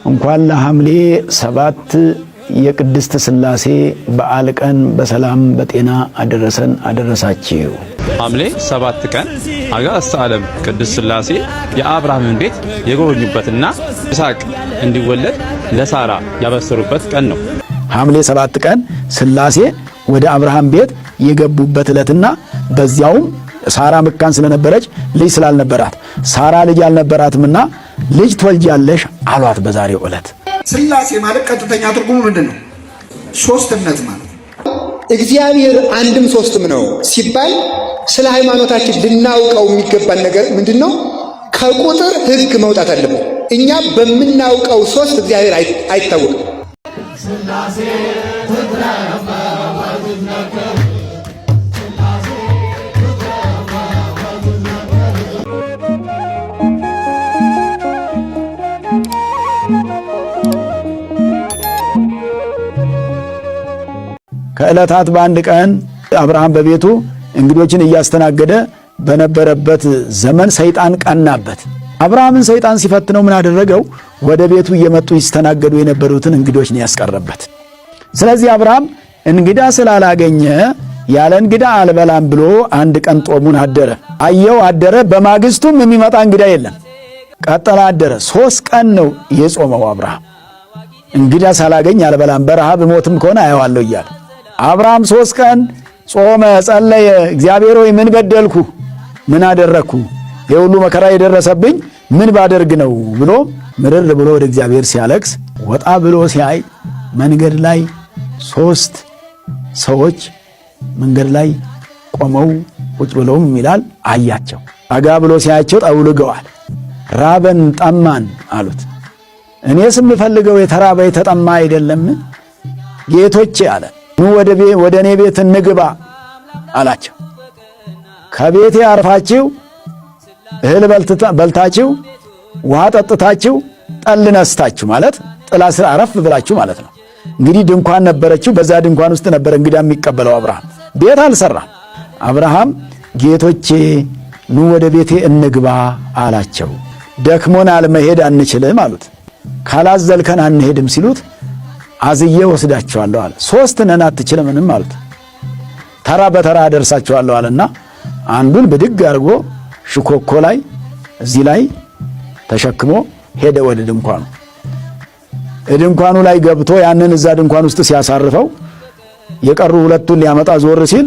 እንኳን ለሐምሌ 7 የቅድስት ሥላሴ በዓል ቀን በሰላም በጤና አደረሰን አደረሳችሁ። ሐምሌ 7 ቀን አጋዕዝተ ዓለም ቅድስት ሥላሴ የአብርሃምን ቤት የጎበኙበትና ይስሐቅ እንዲወለድ ለሳራ ያበሰሩበት ቀን ነው። ሐምሌ 7 ቀን ሥላሴ ወደ አብርሃም ቤት የገቡበት ዕለትና በዚያውም ሳራ መካን ስለነበረች ልጅ ስላልነበራት ሳራ ልጅ አልነበራትምና ልጅ ትወልጃለሽ አሏት በዛሬው ዕለት። ሥላሴ ማለት ቀጥተኛ ትርጉሙ ምንድነው? ሶስትነት ማለት እግዚአብሔር አንድም ሶስትም ነው ሲባል ስለ ሃይማኖታችን ልናውቀው የሚገባን ነገር ምንድነው? ከቁጥር ሕግ መውጣት አለበት። እኛ በምናውቀው ሶስት እግዚአብሔር አይታወቅም። ሥላሴ ከዕለታት በአንድ ቀን አብርሃም በቤቱ እንግዶችን እያስተናገደ በነበረበት ዘመን ሰይጣን ቀናበት። አብርሃምን ሰይጣን ሲፈትነው ምን አደረገው? ወደ ቤቱ እየመጡ ይስተናገዱ የነበሩትን እንግዶች ነው ያስቀረበት። ስለዚህ አብርሃም እንግዳ ስላላገኘ ያለ እንግዳ አልበላም ብሎ አንድ ቀን ጦሙን አደረ። አየው አደረ። በማግስቱም የሚመጣ እንግዳ የለም። ቀጠለ አደረ። 3 ቀን ነው የጾመው አብርሃም። እንግዳ ሳላገኝ አልበላም፣ በረሃብ ሞትም ከሆነ አየዋለሁ እያለ አብርሃም 3 ቀን ጾመ፣ ጸለየ። እግዚአብሔር ሆይ ምን በደልኩ? ምን አደረግኩ? የሁሉ መከራ የደረሰብኝ ምን ባደርግ ነው ብሎ ምርር ብሎ ወደ እግዚአብሔር ሲያለቅስ ወጣ ብሎ ሲያይ መንገድ ላይ 3 ሰዎች መንገድ ላይ ቆመው ቁጭ ብለውም ይላል አያቸው። አጋ ብሎ ሲያያቸው ጠውልገዋል። ራበን ጠማን አሉት። እኔስ የምፈልገው የተራበ የተጠማ አይደለም ጌቶቼ አለ። ኑ ወደ እኔ ቤት እንግባ አላቸው። ከቤቴ አርፋችሁ እህል በልታችሁ ውሃ ጠጥታችሁ ጠል ነስታችሁ ማለት ጥላ ስር አረፍ ብላችሁ ማለት ነው። እንግዲህ ድንኳን ነበረችው። በዛ ድንኳን ውስጥ ነበር እንግዳ የሚቀበለው አብርሃም። ቤት አልሰራም። አብርሃም ጌቶቼ ኑ ወደ ቤቴ እንግባ አላቸው። ደክሞናል መሄድ አንችልም አሉት። ካላዘልከን አንሄድም ሲሉት አዝዬ ወስዳቸዋለሁ አለ። 3 ነን አትችልምንም አሉት። ተራ በተራ አደርሳቸዋለሁ አለና አንዱን ብድግ አድርጎ ሽኮኮ ላይ እዚህ ላይ ተሸክሞ ሄደ ወደ ድንኳኑ። ድንኳኑ ላይ ገብቶ ያንን እዛ ድንኳን ውስጥ ሲያሳርፈው የቀሩ 2ቱን ሊያመጣ ዞር ሲል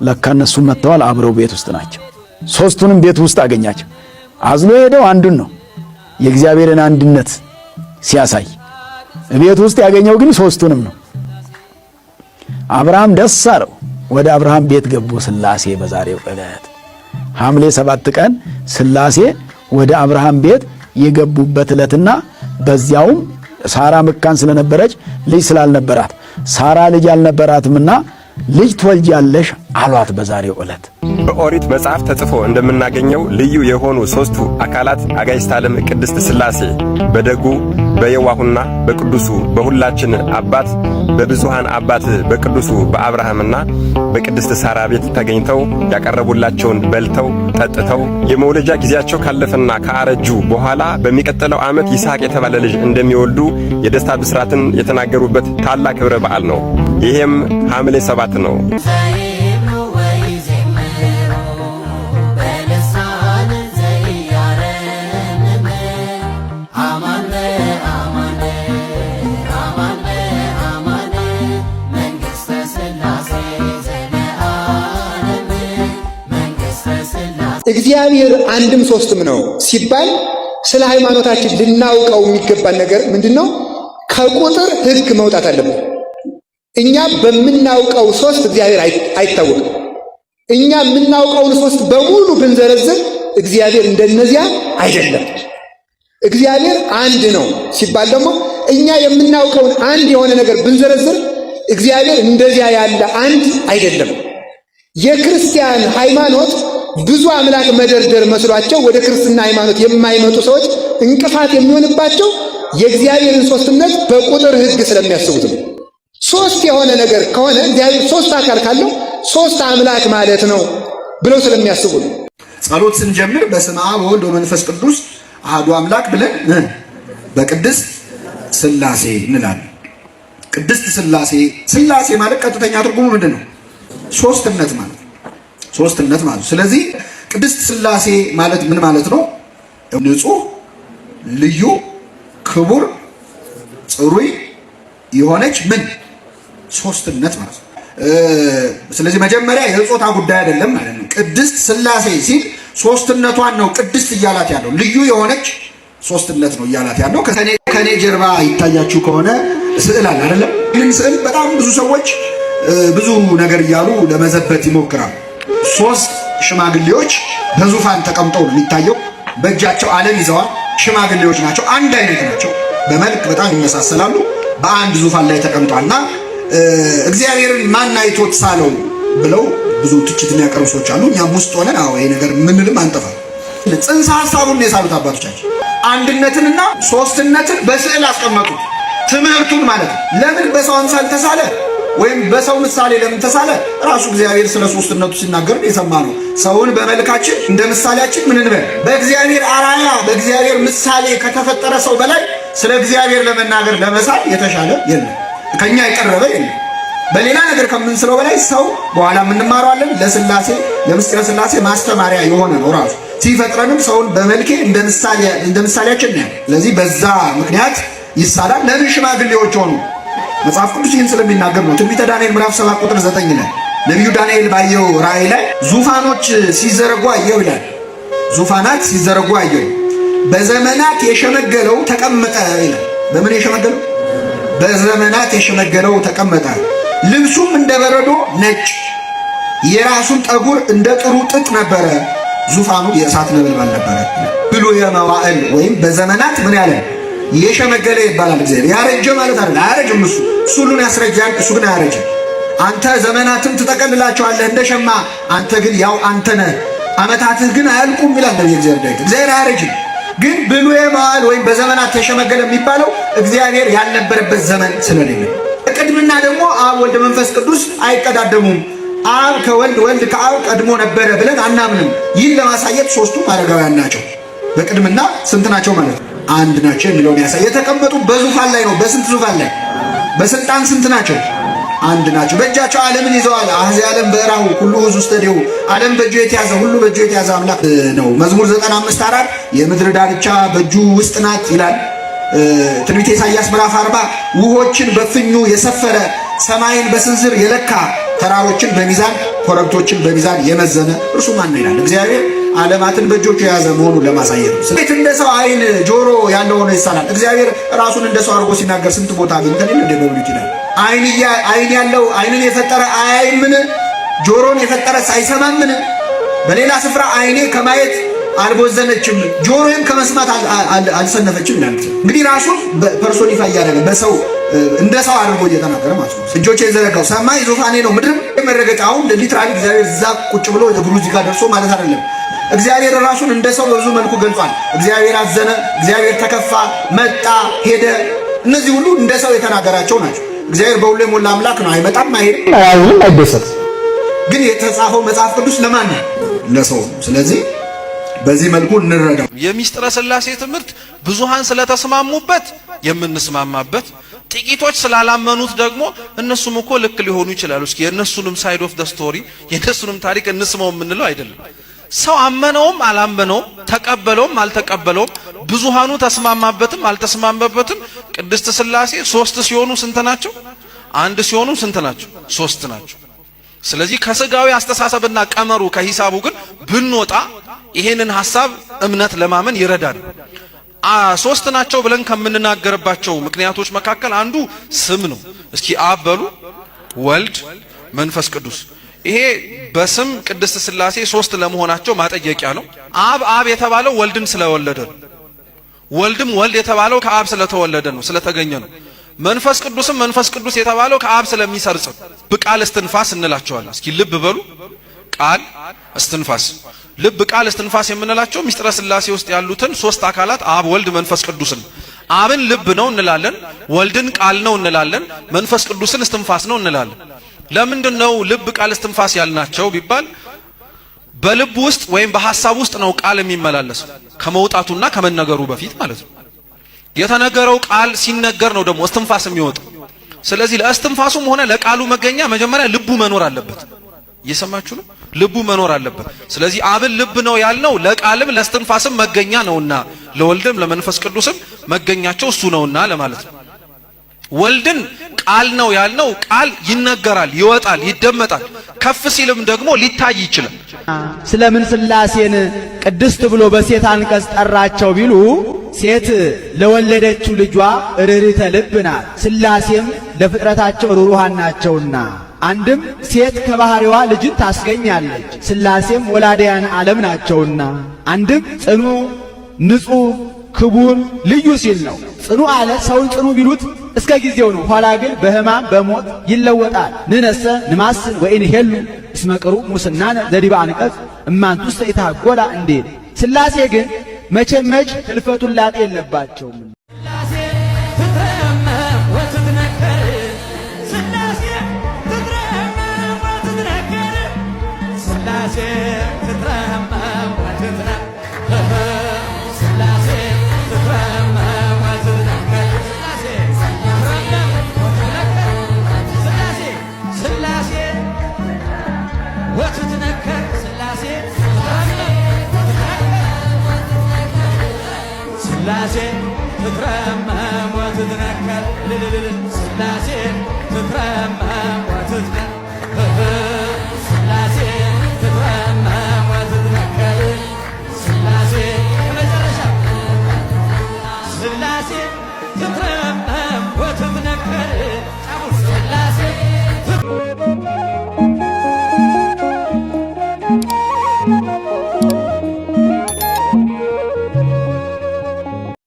ለካ እነሱም መጥተዋል፣ አብረው ቤት ውስጥ ናቸው። 3ቱንም ቤት ውስጥ አገኛቸው። አዝሎ ሄደው አንዱን ነው የእግዚአብሔርን አንድነት ሲያሳይ፣ ቤት ውስጥ ያገኘው ግን 3ቱንም ነው። አብርሃም ደስ አለው። ወደ አብርሃም ቤት ገቡ ሥላሴ በዛሬው ዕለት ሐምሌ 7 ቀን ሥላሴ ወደ አብርሃም ቤት የገቡበት ዕለትና በዚያውም ሳራ መካን ስለነበረች ልጅ ስላልነበራት ሳራ ልጅ አልነበራትምና ልጅ ትወልጃለሽ አሏት በዛሬው ዕለት። በኦሪት መጽሐፍ ተጽፎ እንደምናገኘው ልዩ የሆኑ 3ቱ አካላት አጋዕዝተ ዓለም ቅድስት ሥላሴ በደጉ በየዋሁና በቅዱሱ በሁላችን አባት በብዙሃን አባት በቅዱሱ በአብርሃምና በቅድስት ሳራ ቤት ተገኝተው ያቀረቡላቸውን በልተው ጠጥተው የመውለጃ ጊዜያቸው ካለፈና ከአረጁ በኋላ በሚቀጥለው ዓመት ይስሐቅ የተባለ ልጅ እንደሚወልዱ የደስታ ብስራትን የተናገሩበት ታላቅ ክብረ በዓል ነው። ይሄም ሐምሌ 7 ነው። እግዚአብሔር አንድም ሶስትም ነው ሲባል ስለ ሃይማኖታችን ልናውቀው የሚገባን ነገር ምንድነው? ከቁጥር ሕግ መውጣት አለበት። እኛ በምናውቀው 3 እግዚአብሔር አይታወቅም። እኛ የምናውቀውን 3 በሙሉ ብንዘረዝር እግዚአብሔር እንደነዚያ አይደለም። እግዚአብሔር አንድ ነው ሲባል ደግሞ እኛ የምናውቀውን አንድ የሆነ ነገር ብንዘረዝር እግዚአብሔር እንደዚያ ያለ አንድ አይደለም። የክርስቲያን ሃይማኖት ብዙ አምላክ መደርደር መስሏቸው ወደ ክርስትና ሃይማኖት የማይመጡ ሰዎች እንቅፋት የሚሆንባቸው የእግዚአብሔርን ሶስትነት በቁጥር ሕግ ስለሚያስቡት ነው። 3 የሆነ ነገር ከሆነ እግዚአብሔር 3 አካል ካለው 3 አምላክ ማለት ነው ብለው ስለሚያስቡ ነው። ጸሎት ስንጀምር በስመ አብ ወወልድ ወመንፈስ ቅዱስ አሐዱ አምላክ ብለን በቅድስት ሥላሴ እንላለን። ቅድስት ሥላሴ። ሥላሴ ማለት ቀጥተኛ ትርጉሙ ምንድን ነው? ሶስትነት ማለት ነው። ሶስትነት ማለት ነው። ስለዚህ ቅድስት ሥላሴ ማለት ምን ማለት ነው? ንጹሕ፣ ልዩ፣ ክቡር፣ ጽሩይ የሆነች ምን ሶስትነት ማለት ነው። ስለዚህ መጀመሪያ የጾታ ጉዳይ አይደለም ማለት ነው። ቅድስት ሥላሴ ሲል ሶስትነቷን ነው ቅድስት እያላት ያለው። ልዩ የሆነች ሶስትነት ነው እያላት ያለው። ከኔ ጀርባ ይታያችሁ ከሆነ ስዕል አለ አይደለም? ይህን ስዕል በጣም ብዙ ሰዎች ብዙ ነገር እያሉ ለመዘበት ይሞክራሉ። ሶስት ሽማግሌዎች በዙፋን ተቀምጠው ነው የሚታየው። በእጃቸው ዓለም ይዘዋል። ሽማግሌዎች ናቸው። አንድ አይነት ናቸው። በመልክ በጣም ይመሳሰላሉ። በአንድ ዙፋን ላይ ተቀምጧልና እግዚአብሔርን ማን አይቶት ሳለው ብለው ብዙ ትችት የሚያቀርቡ ሰዎች አሉ። እኛም ውስጥ ሆነን አዎ ይሄ ነገር ምንልም አንጠፋ። ጽንሰ ሐሳቡን የሳሉት አባቶቻችን አንድነትንና ሶስትነትን በስዕል አስቀመጡት። ትምህርቱን ማለት ነው። ለምን በሰው አምሳል ተሳለ ወይም በሰው ምሳሌ ለምን ተሳለ? ራሱ እግዚአብሔር ስለ ሶስትነቱ ሲናገር የሰማ ነው። ሰውን በመልካችን እንደ ምሳሌያችን ምን እንበል? በእግዚአብሔር አራያ በእግዚአብሔር ምሳሌ ከተፈጠረ ሰው በላይ ስለ እግዚአብሔር ለመናገር ለመሳል የተሻለ የለም፣ ከኛ የቀረበ የለም። በሌላ ነገር ከምንስለው በላይ ሰው በኋላ የምንማረዋለን ለሥላሴ ለምስጢረ ሥላሴ ማስተማሪያ የሆነ ነው። ራሱ ሲፈጥረንም ሰውን በመልኬ እንደ ምሳሌያችን ነው። ስለዚህ በዛ ምክንያት ይሳላል። ለምን ሽማግሌዎች ሆኑ? መጽሐፍ ቅዱስ ይህን ስለሚናገር ነው። ትንቢተ ዳንኤል ምዕራፍ 7 ቁጥር 9 ላይ ነቢዩ ዳንኤል ባየው ራእይ ላይ ዙፋኖች ሲዘረጉ አየው ይላል። ዙፋናት ሲዘረጉ አየው፣ በዘመናት የሸመገለው ተቀመጠ ይላል። በምን የሸመገለው? በዘመናት የሸመገለው ተቀመጠ። ልብሱም እንደ በረዶ ነጭ፣ የራሱን ጠጉር እንደ ጥሩ ጥጥ ነበረ። ዙፋኑ የእሳት ነበልባል ነበረ። ብሉየ መዋዕል ወይም በዘመናት ምን ያለ የሸመገለ ይባላል። እግዚአብሔር ያረጀ ማለት አይደል። አያረጅም። እሱ ሁሉን ያስረጃል፣ እሱ ግን አያረጅም። አንተ ዘመናትን ትጠቀልላቸዋለህ እንደ ሸማ፣ አንተ ግን ያው አንተ ነህ፣ ዓመታትህ ግን አያልቁም ይላል ነብዩ እግዚአብሔር ዳዊት። እግዚአብሔር አያረጅም። ግን ብሉየ መዋዕል ወይም በዘመናት ተሸመገለ የሚባለው እግዚአብሔር ያልነበረበት ዘመን ስለሌለ። ቅድምና ደግሞ አብ ወልድ መንፈስ ቅዱስ አይቀዳደሙም። አብ ከወልድ ወልድ ከአብ ቀድሞ ነበረ ብለን አናምንም። ይህን ለማሳየት ሶስቱም አረጋውያን ናቸው። በቅድምና ስንት ናቸው ማለት ነው? አንድ ናቸው የሚለውን ያሳይ። የተቀመጡ በዙፋን ላይ ነው። በስንት ዙፋን ላይ? በስልጣን ስንት ናቸው? አንድ ናቸው። በእጃቸው ዓለምን ይዘዋል። አህዚ ዓለም በእራሁ ሁሉ ሕዝብ ውስጥ ዲሁ ዓለም በእጁ የተያዘ ሁሉ በእጁ የተያዘ አምላክ ነው። መዝሙር 95:4 የምድር ዳርቻ በእጁ ውስጥ ናት ይላል። ትንቢተ ኢሳይያስ ምዕራፍ 40 ውሆችን በፍኙ የሰፈረ ሰማይን በስንዝር የለካ ተራሮችን በሚዛን ኮረብቶችን በሚዛን የመዘነ እርሱ ማን ነው ይላል። እግዚአብሔር ዓለማትን በእጆቹ የያዘ መሆኑን ለማሳየት ነው። ስለዚህ እንደ ሰው ዓይን ጆሮ ያለው ሆኖ ይሳላል። እግዚአብሔር ራሱን እንደ ሰው አድርጎ ሲናገር ስንት ቦታ አግኝተን እንደ በብሉይ ይላል። ዓይን ያለው ዓይንን የፈጠረ አያይምን? ጆሮን የፈጠረ አይሰማምን? በሌላ ስፍራ ዓይኔ ከማየት አልቦዘነችም ጆሮዬም ከመስማት አልሰነፈችም ይላል። እንግዲህ ራሱን ፐርሶኒፋይ እያደረገ በሰው እንደ ሰው አድርጎ እየተናገረ ማለት ነው። እጆቼ የዘረጋው ሰማይ ዙፋኔ ነው፣ ምድርም መረገጫውን ሊትራሊ እግዚአብሔር እዛ ቁጭ ብሎ እግሩ እዚህ ጋር ደርሶ ማለት አይደለም። እግዚአብሔር ራሱን እንደ ሰው በብዙ መልኩ ገልጿል። እግዚአብሔር አዘነ፣ እግዚአብሔር ተከፋ፣ መጣ፣ ሄደ። እነዚህ ሁሉ እንደ ሰው የተናገራቸው ናቸው። እግዚአብሔር በሁሉ የሞላ አምላክ ነው። አይመጣም፣ አይሄድም፣ አያዝንም፣ አይደሰትም። ግን የተጻፈው መጽሐፍ ቅዱስ ለማን ነው? ለሰው ነው። ስለዚህ በዚህ መልኩ እንረዳው። የሚስጥረ ሥላሴ ትምህርት ብዙሃን ስለተስማሙበት የምንስማማበት፣ ጥቂቶች ስላላመኑት ደግሞ እነሱም እኮ ልክ ሊሆኑ ይችላሉ፣ እስኪ የእነሱንም ሳይድ ኦፍ ደ ስቶሪ የእነሱንም ታሪክ እንስማው የምንለው አይደለም። ሰው አመነውም አላመነውም ተቀበለውም አልተቀበለውም ብዙሃኑ ተስማማበትም አልተስማማበትም ቅድስት ሥላሴ ሶስት ሲሆኑ ስንት ናቸው? አንድ ሲሆኑ ስንት ናቸው? ሶስት ናቸው። ስለዚህ ከስጋዊ አስተሳሰብና ቀመሩ ከሂሳቡ ግን ብንወጣ ይሄንን ሐሳብ እምነት ለማመን ይረዳል። ሶስት ናቸው ብለን ከምንናገርባቸው ምክንያቶች መካከል አንዱ ስም ነው። እስኪ አብ በሉ፣ ወልድ፣ መንፈስ ቅዱስ። ይሄ በስም ቅድስት ሥላሴ ሶስት ለመሆናቸው ማጠየቂያ ነው። አብ የተባለው ወልድን ስለወለደ ነው። ወልድም ወልድ የተባለው ከአብ ስለተወለደ ነው፣ ስለተገኘ ነው። መንፈስ ቅዱስም መንፈስ ቅዱስ የተባለው ከአብ ስለሚሰርጽ በቃል እስትንፋስ እንላቸዋለን። እስኪ ልብ በሉ፣ ቃል እስትንፋስ። ልብ ቃል እስትንፋስ የምንላቸው ሚስጥረ ሥላሴ ውስጥ ያሉትን ሶስት አካላት አብ ወልድ መንፈስ ቅዱስን። አብን ልብ ነው እንላለን፣ ወልድን ቃል ነው እንላለን፣ መንፈስ ቅዱስን እስትንፋስ ነው እንላለን። ለምንድን ነው ልብ ቃል እስትንፋስ ያልናቸው ቢባል በልብ ውስጥ ወይም በሐሳብ ውስጥ ነው ቃል የሚመላለሰው ከመውጣቱና ከመነገሩ በፊት ማለት ነው። የተነገረው ቃል ሲነገር ነው ደግሞ እስትንፋስ የሚወጣው። ስለዚህ ለእስትንፋሱም ሆነ ለቃሉ መገኛ መጀመሪያ ልቡ መኖር አለበት። እየሰማችሁ ነው? ልቡ መኖር አለበት። ስለዚህ አብን ልብ ነው ያልነው ለቃልም ለእስትንፋስም መገኛ ነውና ለወልድም ለመንፈስ ቅዱስም መገኛቸው እሱ ነውና ለማለት ነው። ወልድን ቃል ነው ያልነው ቃል ይነገራል፣ ይወጣል፣ ይደመጣል። ከፍ ሲልም ደግሞ ሊታይ ይችላል። ስለምን ሥላሴን ቅድስት ብሎ በሴት አንቀጽ ጠራቸው ቢሉ ሴት ለወለደችው ልጇ ርኅርኅተ ልብ ናት። ሥላሴም ለፍጥረታቸው ሩሩሃን ናቸውና አንድም ሴት ከባህሪዋ ልጅን ታስገኛለች። ሥላሴም ወላዲያን ዓለም ናቸውና አንድም ጽኑ፣ ንጹሕ፣ ክቡር፣ ልዩ ሲል ነው። ጽኑ አለ ሰውን ጽኑ ቢሉት እስከ ጊዜው ነው። ኋላ ግን በሕማም በሞት ይለወጣል። ንነሰ ንማስን ወኢንሄሉ እስመ ቅሩብ ሙስናነ ዘዲበ አንቀጽ እማንቱሰ ኢታጐላ እንዴል። ሥላሴ ግን መቼም መች ሕልፈቱን ላጤ የለባቸውም። ሥላሴ ትትረመም ወትትነከር ሥላሴ ትትረመም ወትትነከር ሥላሴ ትትረመም ወትትነከር ሥላሴ መጨረሻ ሥላሴ ትትረመም